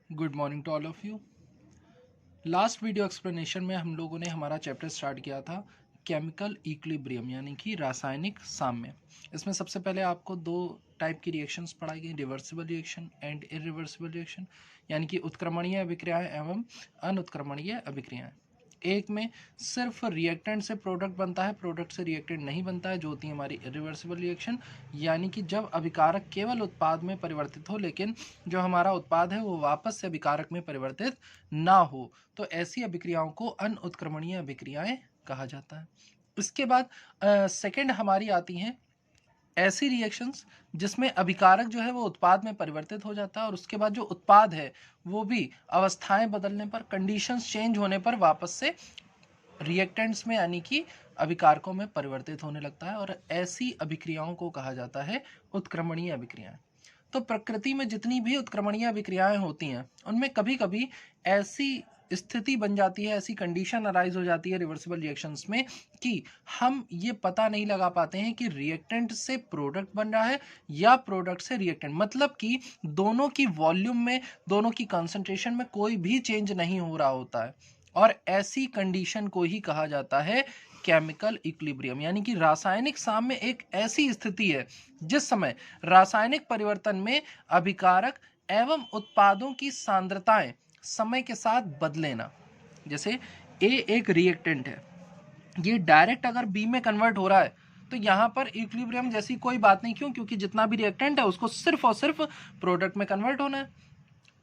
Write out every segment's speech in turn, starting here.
Good morning to all of you. Last video explanation में हम लोगों ने हमारा चैप्टर स्टार्ट किया था केमिकल इक्विलिब्रियम यानी कि रासायनिक साम्य। इसमें सबसे पहले आपको दो टाइप की रिएक्शंस पढ़ाई गई, reversible reaction and irreversible reaction, यानी कि उत्क्रमणीय अभिक्रियाएं एवं अनुत्क्रमणीय अभिक्रियाएं। एक में सिर्फ रिएक्टेंट से प्रोडक्ट बनता है, प्रोडक्ट से रिएक्टेंट नहीं बनता है, जो होती है हमारी इरिवर्सिबल रिएक्शन, यानी कि जब अभिकारक केवल उत्पाद में परिवर्तित हो लेकिन जो हमारा उत्पाद है वो वापस से अभिकारक में परिवर्तित ना हो, तो ऐसी अभिक्रियाओं को अनुत्क्रमणीय अभिक्रियाएं कहा जाता है। इसके बाद सेकंड हमारी आती हैं ऐसी रिएक्शंस जिसमें अभिकारक जो है वो उत्पाद में परिवर्तित हो जाता है और उसके बाद जो उत्पाद है वो भी अवस्थाएं बदलने पर, कंडीशंस चेंज होने पर वापस से रिएक्टेंट्स में यानी कि अभिकारकों में परिवर्तित होने लगता है, और ऐसी अभिक्रियाओं को कहा जाता है उत्क्रमणीय अभिक्रियाएं। तो प्रकृति में जितनी भी उत्क्रमणीय अभिक्रियाएं होती हैं उनमें कभी कभी ऐसी स्थिति बन जाती है, ऐसी कंडीशन अराइज हो जाती है रिवर्सिबल रिएक्शंस में कि हम ये पता नहीं लगा पाते हैं कि रिएक्टेंट से प्रोडक्ट बन रहा है या प्रोडक्ट से रिएक्टेंट, मतलब कि दोनों की वॉल्यूम में, दोनों की कंसंट्रेशन में कोई भी चेंज नहीं हो रहा होता है, और ऐसी कंडीशन को ही कहा जाता है केमिकल इक्विलिब्रियम, यानी कि रासायनिक साम्य एक ऐसी स्थिति है जिस समय रासायनिक परिवर्तन में अभिकारक एवं उत्पादों की सांद्रताएं समय के साथ बदले ना। जैसे ए एक रिएक्टेंट है, ये डायरेक्ट अगर बी में कन्वर्ट हो रहा है तो यहाँ पर इक्विलिब्रियम जैसी कोई बात नहीं। क्यों? क्योंकि जितना भी रिएक्टेंट है उसको सिर्फ और सिर्फ प्रोडक्ट में कन्वर्ट होना है।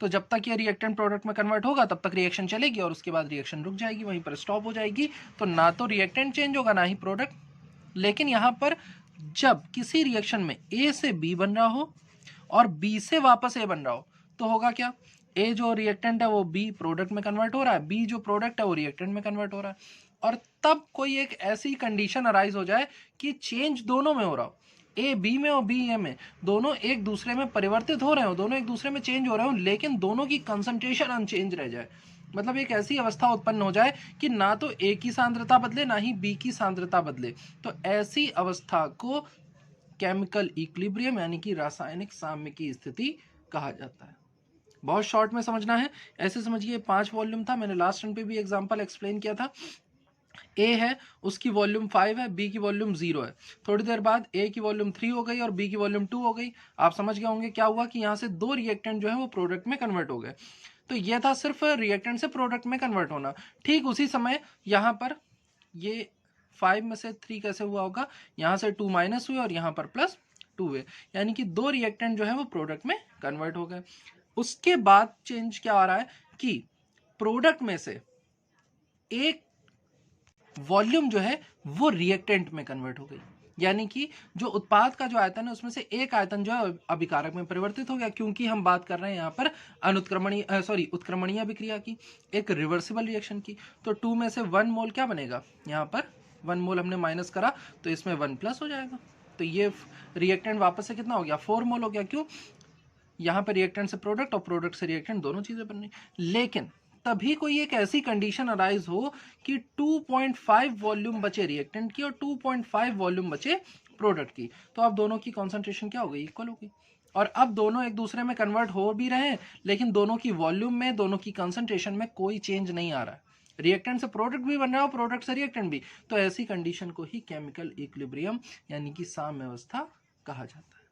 तो जब तक ये रिएक्टेंट प्रोडक्ट में कन्वर्ट होगा तब तक रिएक्शन चलेगी और उसके बाद रिएक्शन रुक जाएगी, वहीं पर स्टॉप हो जाएगी। तो ना तो रिएक्टेंट चेंज होगा ना ही प्रोडक्ट। लेकिन यहाँ पर जब किसी रिएक्शन में ए से बी बन रहा हो और बी से वापस ए बन रहा हो तो होगा क्या? ए जो रिएक्टेंट है वो बी प्रोडक्ट में कन्वर्ट हो रहा है, बी जो प्रोडक्ट है वो रिएक्टेंट में कन्वर्ट हो रहा है, और तब कोई एक ऐसी कंडीशन अराइज हो जाए कि चेंज दोनों में हो रहा हो, ए बी में और बी ए में, दोनों एक दूसरे में परिवर्तित हो रहे हो, दोनों एक दूसरे में चेंज हो रहे हो, लेकिन दोनों की कंसंट्रेशन अनचेंज रह जाए। मतलब एक ऐसी अवस्था उत्पन्न हो जाए कि ना तो ए की सांद्रता बदले ना ही बी की सांद्रता बदले, तो ऐसी अवस्था को केमिकल इक्विलिब्रियम यानी कि रासायनिक साम्य की स्थिति कहा जाता है। बहुत शॉर्ट में समझना है, ऐसे समझिए 5 वॉल्यूम था, मैंने लास्ट टर्न पे भी एग्जांपल एक्सप्लेन किया था। ए है उसकी वॉल्यूम 5 है, बी की वॉल्यूम 0 है, थोड़ी देर बाद ए की वॉल्यूम 3 हो गई और बी की वॉल्यूम 2 हो गई। आप समझ गए होंगे क्या हुआ कि यहाँ से दो रिएक्टेंट जो है वो प्रोडक्ट में कन्वर्ट हो गए। तो ये था सिर्फ रिएक्टेंट से प्रोडक्ट में कन्वर्ट होना। ठीक उसी समय यहाँ पर ये 5 में से 3 कैसे हुआ होगा, यहाँ से 2 माइनस हुए और यहाँ पर प्लस 2 हुए, यानी कि दो रिएक्टेंट जो है वो प्रोडक्ट में कन्वर्ट हो गए। उसके बाद चेंज क्या आ रहा है कि प्रोडक्ट में से एक वॉल्यूम जो है वो रिएक्टेंट में कन्वर्ट हो गई, यानी कि जो उत्पाद का जो आयतन है उसमें से एक आयतन जो है अभिकारक में परिवर्तित हो गया, क्योंकि हम बात कर रहे हैं यहाँ पर उत्क्रमणीय अभिक्रिया की, एक रिवर्सिबल रिएक्शन की। तो 2 में से 1 मोल क्या बनेगा, यहाँ पर 1 मोल हमने माइनस करा तो इसमें 1 प्लस हो जाएगा, तो ये रिएक्टेंट वापस से कितना हो गया, 4 मोल हो गया। क्यों? यहाँ पर रिएक्टेंट से प्रोडक्ट और प्रोडक्ट से रिएक्टेंट दोनों चीजें बन रही। लेकिन तभी कोई एक ऐसी कंडीशन अराइज हो कि 2.5 वॉल्यूम बचे रिएक्टेंट की और 2.5 वॉल्यूम बचे प्रोडक्ट की, तो अब दोनों की कॉन्सेंट्रेशन क्या हो गई, इक्वल हो गई, और अब दोनों एक दूसरे में कन्वर्ट हो भी रहे हैं लेकिन दोनों की वॉल्यूम में, दोनों की कंसंट्रेशन में कोई चेंज नहीं आ रहा है, रिएक्टेंट से प्रोडक्ट भी बन रहा है और प्रोडक्ट से रिएक्टेंट भी। तो ऐसी कंडीशन को ही केमिकल इक्विलिब्रियम यानी कि साम्य अवस्था कहा जाता है।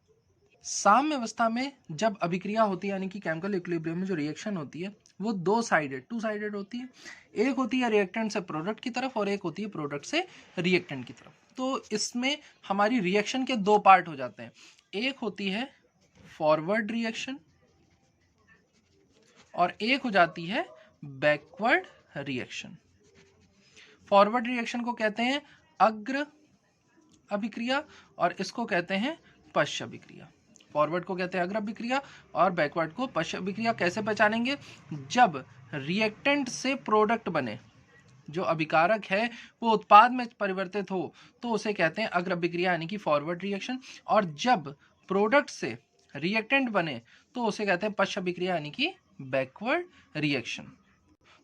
साम्य अवस्था में जब अभिक्रिया होती है यानी कि केमिकल इक्विलिब्रियम में जो रिएक्शन होती है वो टू साइडेड होती है। एक होती है रिएक्टेंट से प्रोडक्ट की तरफ और एक होती है प्रोडक्ट से रिएक्टेंट की तरफ। तो इसमें हमारी रिएक्शन के दो पार्ट हो जाते हैं, एक होती है फॉरवर्ड रिएक्शन और एक हो जाती है बैकवर्ड रिएक्शन। फॉरवर्ड रिएक्शन को कहते हैं अग्र अभिक्रिया और इसको कहते हैं पश्च अभिक्रिया। फॉरवर्ड को कहते हैं अग्र अभिक्रिया और बैकवर्ड को पश्च अभिक्रिया। कैसे पहचानेंगे? जब रिएक्टेंट से प्रोडक्ट बने, जो अभिकारक है वो उत्पाद में परिवर्तित हो तो उसे कहते हैं अग्र अभिक्रिया यानी कि फॉरवर्ड रिएक्शन, और जब प्रोडक्ट से रिएक्टेंट बने तो उसे कहते हैं पश्च अभिक्रिया यानी कि बैकवर्ड रिएक्शन।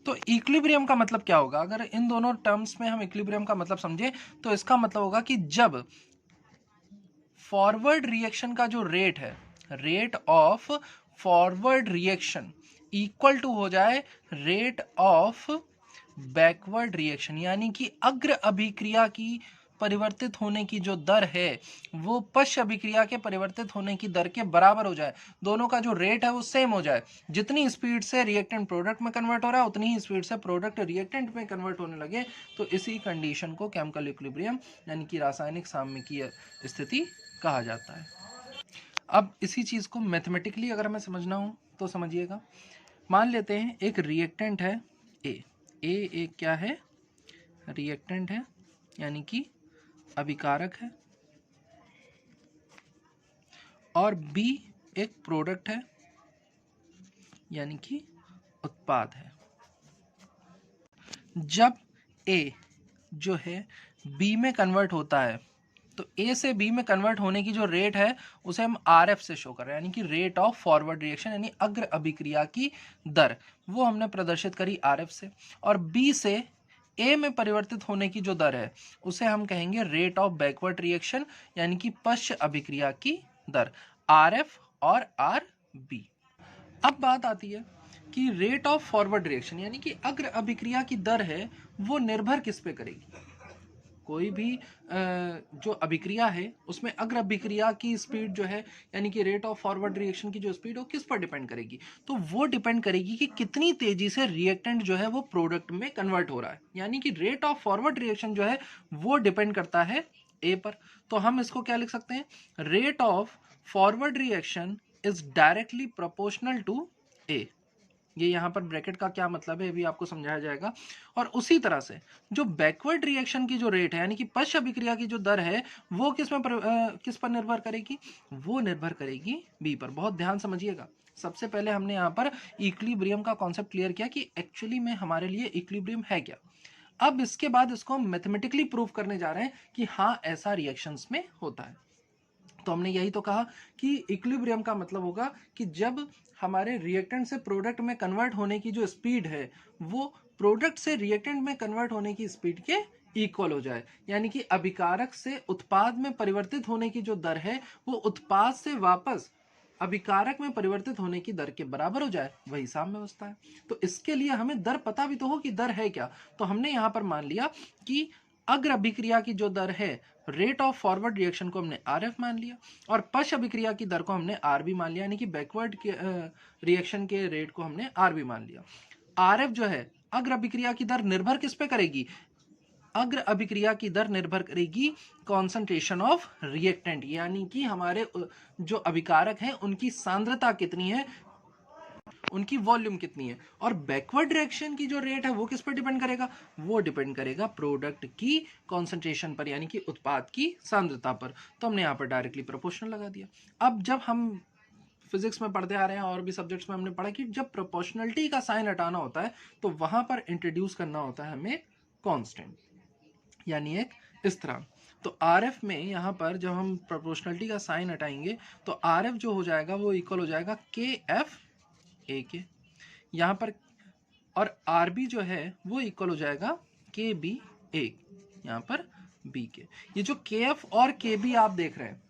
तो इक्विलिब्रियम का मतलब क्या होगा? अगर इन दोनों टर्म्स में हम इक्विलिब्रियम का मतलब समझे तो इसका मतलब होगा कि जब फॉरवर्ड रिएक्शन का जो रेट है, rate of forward reaction equal to हो जाए रेट ऑफ बैकवर्ड रिएक्शन, यानी कि अग्र अभिक्रिया की परिवर्तित होने की जो दर है वो पश्च अभिक्रिया के परिवर्तित होने की दर के बराबर हो जाए, दोनों का जो रेट है वो सेम हो जाए। जितनी स्पीड से रिएक्टेंट प्रोडक्ट में कन्वर्ट हो रहा है उतनी ही स्पीड से प्रोडक्ट रिएक्टेंट में कन्वर्ट होने लगे, तो इसी कंडीशन को केमिकल इक्विलिब्रियम यानी कि रासायनिक साम्य की स्थिति कहा जाता है। अब इसी चीज को मैथमेटिकली अगर हमें समझना हो तो समझिएगा। मान लेते हैं एक रिएक्टेंट है ए एक क्या है, रिएक्टेंट है यानी कि अभिकारक है, और बी एक प्रोडक्ट है यानी कि उत्पाद है। जब ए जो है बी में कन्वर्ट होता है तो ए से बी में कन्वर्ट होने की जो रेट है उसे हम आर एफ से शो कर रहे हैं, यानी कि रेट ऑफ फॉरवर्ड रिएक्शन यानी अग्र अभिक्रिया की दर, वो हमने प्रदर्शित करी आर एफ से। और बी से ए में परिवर्तित होने की जो दर है उसे हम कहेंगे रेट ऑफ बैकवर्ड रिएक्शन यानी कि पश्च अभिक्रिया की दर, आर एफ और आर बी। अब बात आती है कि रेट ऑफ फॉरवर्ड रिएक्शन यानी कि अग्र अभिक्रिया की दर है वो निर्भर किस पे करेगी। कोई भी जो अभिक्रिया है उसमें अग्र अभिक्रिया की स्पीड जो है यानी कि रेट ऑफ फॉरवर्ड रिएक्शन की जो स्पीड है किस पर डिपेंड करेगी, तो वो डिपेंड करेगी कि कितनी तेजी से रिएक्टेंट जो है वो प्रोडक्ट में कन्वर्ट हो रहा है, यानी कि रेट ऑफ फॉरवर्ड रिएक्शन जो है वो डिपेंड करता है ए पर। तो हम इसको क्या लिख सकते हैं, rate of forward reaction is directly proportional to A. ये यहाँ पर ब्रैकेट का क्या मतलब है ये भी आपको समझाया जाएगा। और उसी तरह से जो बैकवर्ड रिएक्शन की जो रेट है यानी कि पश्च अभिक्रिया की जो दर है वो किस पर निर्भर करेगी, वो निर्भर करेगी बी पर। बहुत ध्यान समझिएगा। सबसे पहले हमने यहाँ पर इक्विलिब्रियम का कॉन्सेप्ट क्लियर किया कि एक्चुअली में हमारे लिए इक्विलिब्रियम है क्या। अब इसके बाद इसको हम मैथमेटिकली प्रूव करने जा रहे हैं कि हाँ ऐसा रिएक्शंस में होता है। तो हमने यही तो कहा कि इक्विलिब्रियम का मतलब होगा कि जब हमारे रिएक्टेंट से प्रोडक्ट में कन्वर्ट होने की जो स्पीड है वो प्रोडक्ट से रिएक्टेंट में कन्वर्ट होने की स्पीड के इक्वल हो जाए, यानी कि अभिकारक से उत्पाद में परिवर्तित होने की जो दर है वो उत्पाद से वापस अभिकारक में परिवर्तित होने की दर के बराबर हो जाए, वही साम्य अवस्था है। तो इसके लिए हमें दर पता भी तो हो कि दर है क्या। तो हमने यहां पर मान लिया कि अग्र अभिक्रिया की जो दर है रेट ऑफ फॉरवर्ड रिएक्शन को हमने आर एफ मान लिया और पश्च अभिक्रिया की दर को हमने आर बी मान लिया, यानी कि बैकवर्ड के रिएक्शन के रेट को हमने आर बी मान लिया। आर एफ जो है अग्र अभिक्रिया की दर निर्भर किस पे करेगी, अग्र अभिक्रिया की दर निर्भर करेगी कॉन्सेंट्रेशन ऑफ रिएक्टेंट, यानी कि हमारे जो अभिकारक हैं उनकी सांद्रता कितनी है, उनकी वॉल्यूम कितनी है। और बैकवर्ड रिएक्शन की जो रेट है वो किस पर डिपेंड करेगा, वो डिपेंड करेगा प्रोडक्ट की कॉन्सेंट्रेशन पर यानी कि उत्पाद की सांद्रता पर। तो हमने यहाँ पर डायरेक्टली प्रोपोर्शनल लगा दिया। अब जब हम फिजिक्स में पढ़ते आ रहे हैं और भी सब्जेक्ट्स में हमने पढ़ा कि जब प्रोपोर्शनलिटी का साइन हटाना होता है तो वहां पर इंट्रोड्यूस करना होता है हमें कांस्टेंट यानी एक स्थिरांक। तो आर एफ में यहाँ पर जब हम प्रोपोर्शनलिटी का साइन हटाएंगे तो आर एफ जो हो जाएगा वो इक्वल हो जाएगा के एफ ए के यहाँ पर, और आर बी जो है वो इक्वल हो जाएगा के बी ए यहाँ पर बी के। ये जो के एफ और के बी आप देख रहे हैं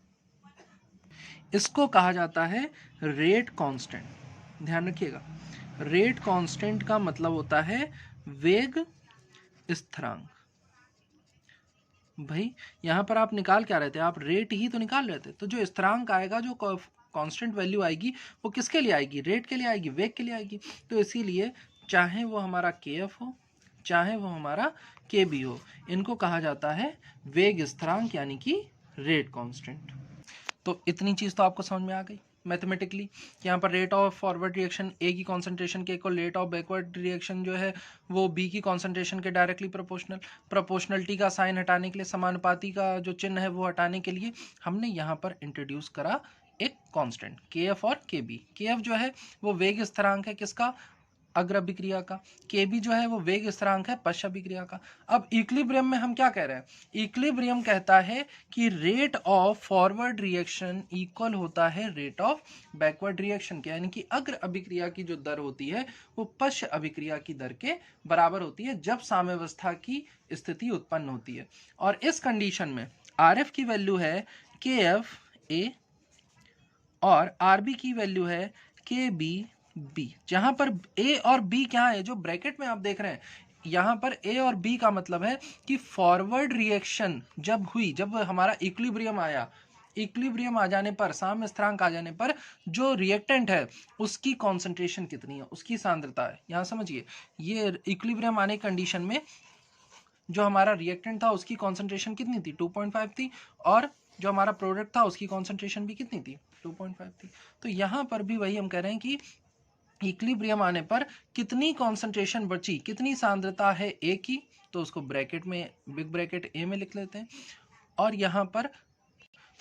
इसको कहा जाता है रेट कांस्टेंट। ध्यान रखिएगा, रेट कांस्टेंट का मतलब होता है वेग स्थिरांक। भाई यहाँ पर आप निकाल क्या रहे थे, आप रेट ही तो निकाल रहे थे। तो जो स्थिरांक आएगा, जो कांस्टेंट वैल्यू आएगी वो किसके लिए आएगी, रेट के लिए आएगी, वेग के लिए आएगी। तो इसीलिए चाहे वो हमारा के एफ हो चाहे वो हमारा के बी हो, इनको कहा जाता है वेग स्थिरांक यानी कि रेट कांस्टेंट। तो इतनी चीज तो आपको समझ में आ गई मैथमेटिकली कि यहाँ पर रेट ऑफ फॉरवर्ड रिएक्शन ए की कॉन्सेंट्रेशन के equal, rate of backward reaction जो है वो बी की कॉन्सेंट्रेशन के डायरेक्टली प्रोपोर्शनल। प्रोपोर्शनलिटी का साइन हटाने के लिए, समानुपाती का जो चिन्ह है वो हटाने के लिए हमने यहाँ पर इंट्रोड्यूस करा एक कांस्टेंट के एफ और के बी। के एफ जो है वो वेग स्थिरांक है किसका, अग्र अभिक्रिया का। के बी जो है वो वेग स्थिरांक है पश्च अभिक्रिया का। अब इक्विलिब्रियम में हम क्या कह रहे हैं, इक्विलिब्रियम कहता है कि rate of forward reaction equal होता है रेट ऑफ बैकवर्ड रिएक्शन के, यानी कि अग्र अभिक्रिया की जो दर होती है वो पश्च अभिक्रिया की दर के बराबर होती है जब साम्यावस्था की स्थिति उत्पन्न होती है। और इस कंडीशन में आर एफ की वैल्यू है के एफ ए और आर बी की वैल्यू है के बी बी, जहां पर ए और बी क्या है, जो ब्रैकेट में आप देख रहे हैं यहां पर ए और बी का मतलब है कि फॉरवर्ड रिएक्शन जब हुई, जब हमारा इक्विलिब्रियम आया, इक्विलिब्रियम आ जाने पर, साम्य स्थिरांक आ जाने पर जो रिएक्टेंट है उसकी कॉन्सेंट्रेशन कितनी है, उसकी सांद्रता है। यहां समझिए, ये इक्विलिब्रियम आने कंडीशन में जो हमारा रिएक्टेंट था उसकी कॉन्सेंट्रेशन कितनी थी, 2.5 थी, और जो हमारा प्रोडक्ट था उसकी कॉन्सेंट्रेशन भी कितनी थी, 2.5 थी। तो यहां पर भी वही हम कह रहे हैं कि इक्विलिब्रियम आने पर कितनी कॉन्सेंट्रेशन बची, कितनी सांद्रता है ए की, तो उसको ब्रैकेट में, बिग ब्रैकेट ए में लिख लेते हैं। और यहां पर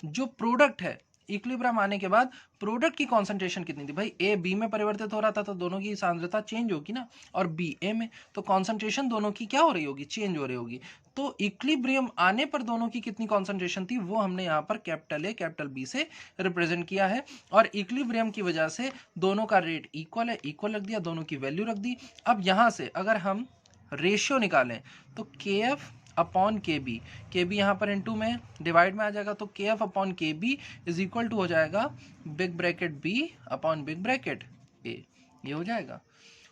जो प्रोडक्ट है, इक्विलिब्रियम आने के बाद प्रोडक्ट की कॉन्सेंट्रेशन कितनी थी, भाई ए बी में परिवर्तित हो रहा था तो दोनों की सांद्रता चेंज होगी ना, और बी ए में, तो कॉन्सेंट्रेशन दोनों की क्या हो रही होगी, चेंज हो रही होगी। तो इक्विलिब्रियम आने पर दोनों की कितनी कॉन्सेंट्रेशन थी वो हमने यहाँ पर कैपिटल ए कैपिटल बी से रिप्रेजेंट किया है, और इक्विलिब्रियम की वजह से दोनों का रेट इक्वल है, इक्वल रख दिया, दोनों की वैल्यू रख दी। अब यहाँ से अगर हम रेशियो निकालें तो K F upon K B यहाँ पर इनटू में डिवाइड में आ जाएगा, तो K F upon K B is equal to हो जाएगा big bracket B upon big bracket A, ये हो जाएगा।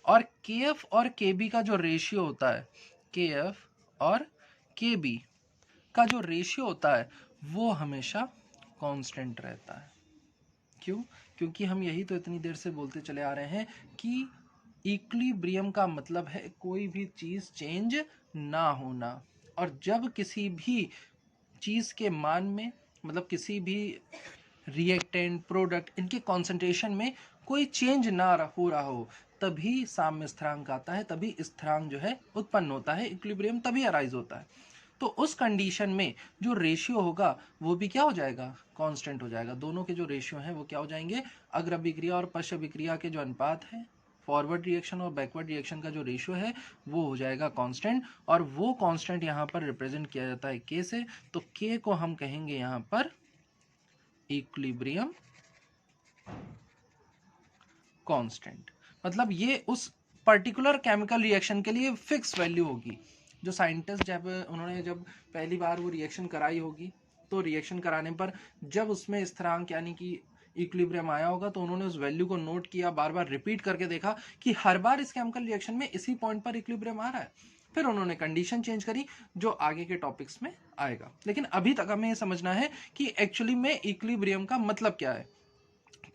और के एफ और के बी का जो रेशियो होता है, के एफ और के बी का जो रेशियो होता है वो हमेशा कांस्टेंट रहता है। क्यों? क्योंकि हम यही तो इतनी देर से बोलते चले आ रहे हैं कि इक्विलिब्रियम का मतलब है कोई भी चीज चेंज ना होना, और जब किसी भी चीज के मान में, मतलब किसी भी रिएक्टेंट, प्रोडक्ट, इनके कॉन्सेंट्रेशन में कोई चेंज ना हो रहा हो, तभी साम्य स्थिरांक आता है, तभी स्थिरांक जो है उत्पन्न होता है, इक्विलिब्रियम तभी अराइज होता है। तो उस कंडीशन में जो रेशियो होगा वो भी क्या हो जाएगा, कांस्टेंट हो जाएगा। दोनों के जो रेशियो हैं वो क्या हो जाएंगे, अग्र अभिक्रिया और पश्च अभिक्रिया के जो अनुपात है, फॉरवर्ड रिएक्शन और बैकवर्ड रिएक्शन का जो रेशियो है वो हो जाएगा कांस्टेंट, और वो कांस्टेंट यहाँ पर रिप्रेजेंट किया जाता है के से, तो के को हम कहेंगे यहाँ पर इक्विलिब्रियम कांस्टेंट। मतलब ये उस पर्टिकुलर केमिकल रिएक्शन के लिए फिक्स वैल्यू होगी। जो साइंटिस्ट जब उन्होंने जब पहली बार वो रिएक्शन कराई होगी, तो रिएक्शन कराने पर जब उसमें स्थिरांक यानी कि इक्विलिब्रियम आया होगा तो उन्होंने उस वैल्यू को नोट किया, बार बार रिपीट करके देखा कि हर बार इस केमिकल रिएक्शन में इसी पॉइंट पर इक्विलिब्रियम आ रहा है। फिर उन्होंने कंडीशन चेंज करी जो आगे के टॉपिक्स में आएगा, लेकिन अभी तक हमें ये समझना है कि एक्चुअली में इक्विलिब्रियम का मतलब क्या है।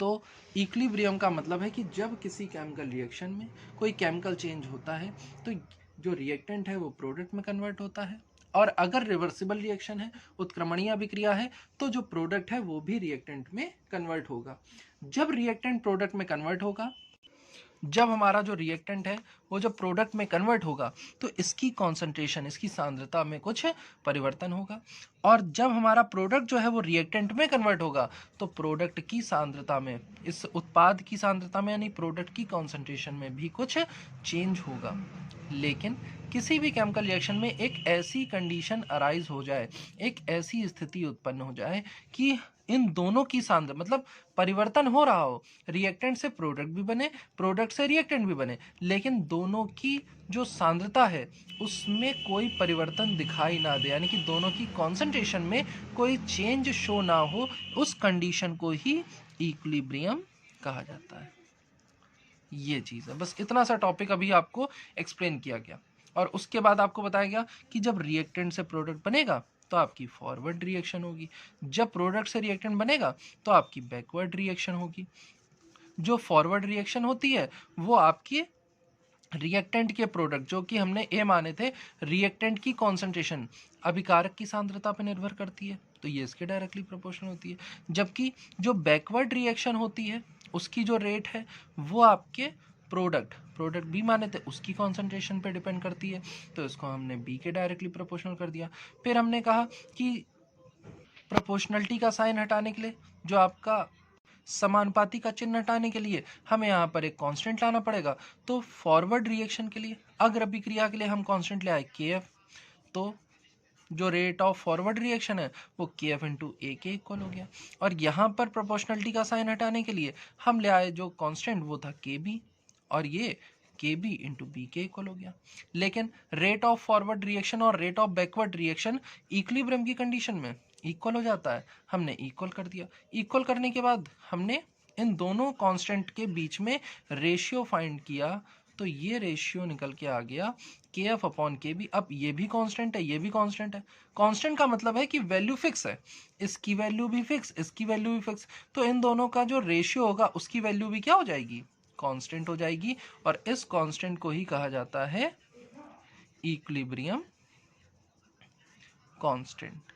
तो इक्विलिब्रियम का मतलब है कि जब किसी केमिकल रिएक्शन में कोई केमिकल चेंज होता है तो जो रिएक्टेंट है वो प्रोडक्ट में कन्वर्ट होता है, और अगर रिवर्सिबल रिएक्शन है, उत्क्रमणीय अभिक्रिया है, तो जो प्रोडक्ट है वो भी रिएक्टेंट में कन्वर्ट होगा। जब रिएक्टेंट प्रोडक्ट में कन्वर्ट होगा, जब हमारा जो रिएक्टेंट है वो जब प्रोडक्ट में कन्वर्ट होगा तो इसकी कॉन्सेंट्रेशन, इसकी सांद्रता में कुछ परिवर्तन होगा, और जब हमारा प्रोडक्ट जो है वो रिएक्टेंट में कन्वर्ट होगा तो प्रोडक्ट की सांद्रता में, इस उत्पाद की सांद्रता में यानी प्रोडक्ट की कॉन्सेंट्रेशन में भी कुछ चेंज होगा। लेकिन किसी भी केमिकल रिएक्शन में एक ऐसी कंडीशन अराइज हो जाए, एक ऐसी स्थिति उत्पन्न हो जाए कि इन दोनों की सांद्रता, मतलब परिवर्तन हो रहा हो, रिएक्टेंट से प्रोडक्ट भी बने, प्रोडक्ट से रिएक्टेंट भी बने, लेकिन दोनों की जो सांद्रता है उसमें कोई परिवर्तन दिखाई ना दे, यानी कि दोनों की कॉन्सेंट्रेशन में कोई चेंज शो ना हो, उस कंडीशन को ही इक्विलिब्रियम कहा जाता है। ये चीज़ है, बस इतना सा टॉपिक अभी आपको एक्सप्लेन किया गया, और उसके बाद आपको बताया गया कि जब रिएक्टेंट से प्रोडक्ट बनेगा तो आपकी फॉरवर्ड रिएक्शन होगी, जब प्रोडक्ट से रिएक्टेंट बनेगा तो आपकी बैकवर्ड रिएक्शन होगी। जो फॉरवर्ड रिएक्शन होती है वो आपकी रिएक्टेंट के प्रोडक्ट, जो कि हमने ए माने थे, रिएक्टेंट की कॉन्सेंट्रेशन अभिकारक की सांद्रता पर निर्भर करती है, तो ये इसके डायरेक्टली प्रोपोर्शनल होती है। जबकि जो बैकवर्ड रिएक्शन होती है उसकी जो रेट है वो आपके प्रोडक्ट बी माने थे उसकी कॉन्सेंट्रेशन पे डिपेंड करती है, तो इसको हमने बी के डायरेक्टली प्रोपोर्शनल कर दिया। फिर हमने कहा कि प्रोपोर्शनलिटी का साइन हटाने के लिए, जो आपका समानुपाती का चिन्ह हटाने के लिए हमें यहाँ पर एक कांस्टेंट लाना पड़ेगा। तो फॉरवर्ड रिएक्शन के लिए, अग्र अभिक्रिया के लिए हम कांस्टेंट ले आए के एफ, तो जो रेट ऑफ फॉरवर्ड रिएक्शन है वो के एफ इंटू ए के इक्वल हो गया। और यहाँ पर प्रोपोर्शनलिटी का साइन हटाने के लिए हम ले आए जो कांस्टेंट वो था के बी, और ये के बी इंटू बी के इक्वल हो गया। लेकिन रेट ऑफ फॉरवर्ड रिएक्शन और rate of backward reaction equilibrium की कंडीशन में इक्वल हो जाता है, हमने इक्वल कर दिया। इक्वल करने के बाद हमने इन दोनों कांस्टेंट के बीच में रेशियो फाइंड किया तो ये रेशियो निकल के आ गया KF अपॉन KB। अब ये भी कांस्टेंट है, ये भी कांस्टेंट है। कांस्टेंट का मतलब है कि वैल्यू फिक्स है, इसकी वैल्यू भी फिक्स, इसकी वैल्यू भी फिक्स, तो इन दोनों का जो रेशियो होगा उसकी वैल्यू भी क्या हो जाएगी, कांस्टेंट हो जाएगी। और इस कांस्टेंट को ही कहा जाता है इक्विलिब्रियम कांस्टेंट,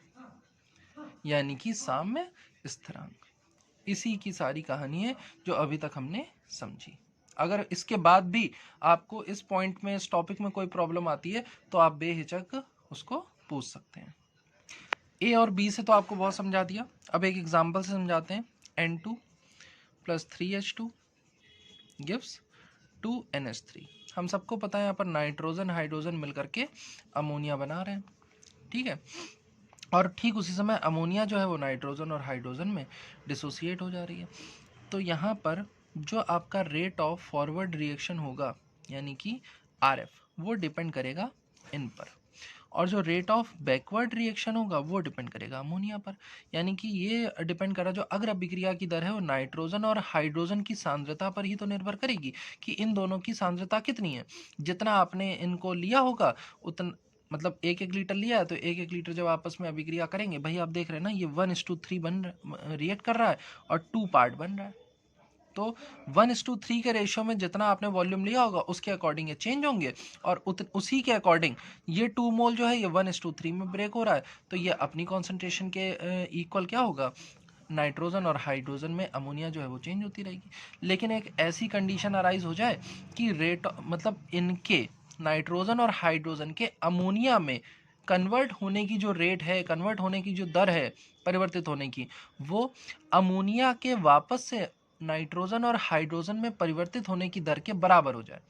यानी कि साम्य स्थिरांक। इसी की सारी कहानी है जो अभी तक हमने समझी। अगर इसके बाद भी आपको इस पॉइंट में, इस टॉपिक में कोई प्रॉब्लम आती है तो आप बेहिचक उसको पूछ सकते हैं। ए और बी से तो आपको बहुत समझा दिया, अब एक एग्जांपल से समझाते हैं। N2 + 3H2 gives 2NH3। हम सबको पता है यहाँ पर नाइट्रोजन हाइड्रोजन मिलकर के अमोनिया बना रहे हैं, ठीक है। और ठीक उसी समय अमोनिया जो है वो नाइट्रोजन और हाइड्रोजन में डिसोसिएट हो जा रही है। तो यहाँ पर जो आपका रेट ऑफ फॉरवर्ड रिएक्शन होगा यानी कि RF, वो डिपेंड करेगा इन पर, और जो रेट ऑफ बैकवर्ड रिएक्शन होगा वो डिपेंड करेगा अमोनिया पर। यानी कि ये डिपेंड कर रहा है, जो अग्र अभिक्रिया की दर है वो नाइट्रोजन और हाइड्रोजन की सांद्रता पर ही तो निर्भर करेगी कि इन दोनों की सांद्रता कितनी है। जितना आपने इनको लिया होगा उतना, मतलब 1-1 लीटर लिया है तो 1-1 लीटर जब आपस में अभिक्रिया करेंगे, भाई आप देख रहे हैं ना, ये 1:3 रिएक्ट कर रहा है और 2 पार्ट बन रहा है। तो 1:3 के रेशियो में जितना आपने वॉल्यूम लिया होगा उसके अकॉर्डिंग ये चेंज होंगे, और उसी के अकॉर्डिंग ये 2 मोल जो है ये 1:3 में ब्रेक हो रहा है, तो ये अपनी कॉन्सेंट्रेशन के इक्वल क्या होगा, नाइट्रोजन और हाइड्रोजन में अमोनिया जो है वो चेंज होती रहेगी। लेकिन एक ऐसी कंडीशन अराइज हो जाए कि रेट, मतलब इनके नाइट्रोजन और हाइड्रोजन के अमोनिया में कन्वर्ट होने की जो रेट है, कन्वर्ट होने की जो दर है परिवर्तित होने की, वो अमोनिया के वापस से नाइट्रोजन और हाइड्रोजन में परिवर्तित होने की दर के बराबर हो जाए।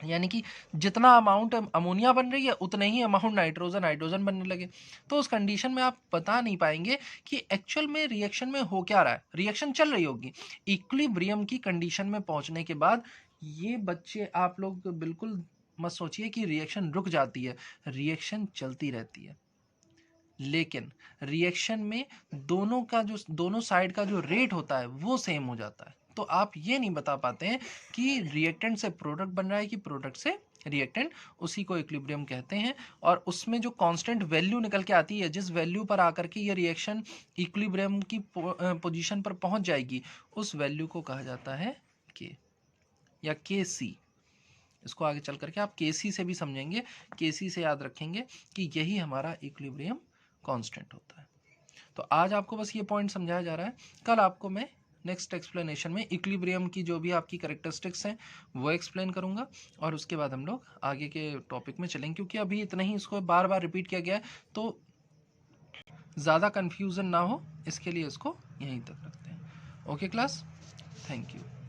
यानी कि जितना अमाउंट अमोनिया बन रही है उतने ही अमाउंट नाइट्रोजन हाइड्रोजन बनने लगे। तो उस कंडीशन में आप बता नहीं पाएंगे कि एक्चुअल में रिएक्शन में हो क्या रहा है, रिएक्शन चल रही होगी। इक्विलिब्रियम की कंडीशन में पहुंचने के बाद ये बच्चे, आप लोग बिल्कुल मत सोचिए कि रिएक्शन रुक जाती है, रिएक्शन चलती रहती है। लेकिन रिएक्शन में दोनों साइड का जो रेट होता है वो सेम हो जाता है। तो आप ये नहीं बता पाते हैं कि रिएक्टेंट से प्रोडक्ट बन रहा है कि प्रोडक्ट से रिएक्टेंट, उसी को इक्विलिब्रियम कहते हैं। और उसमें जो कांस्टेंट वैल्यू निकल के आती है, जिस वैल्यू पर आकर के ये रिएक्शन इक्विलिब्रियम की पोजीशन पर पहुंच जाएगी, उस वैल्यू को कहा जाता है के या KC। इसको आगे चल करके आप KC से भी समझेंगे, KC से याद रखेंगे कि यही हमारा इक्विलिब्रियम कांस्टेंट होता है। तो आज आपको बस ये पॉइंट समझाया जा रहा है, कल आपको मैं नेक्स्ट एक्सप्लेनेशन में इक्विलिब्रियम की जो भी आपकी कैरेक्टरिस्टिक्स हैं वो एक्सप्लेन करूंगा, और उसके बाद हम लोग आगे के टॉपिक में चलेंगे। क्योंकि अभी इतना ही इसको बार बार रिपीट किया गया है तो ज़्यादा कन्फ्यूज़न ना हो, इसके लिए इसको यहीं तक रखते हैं। Okay class, thank you.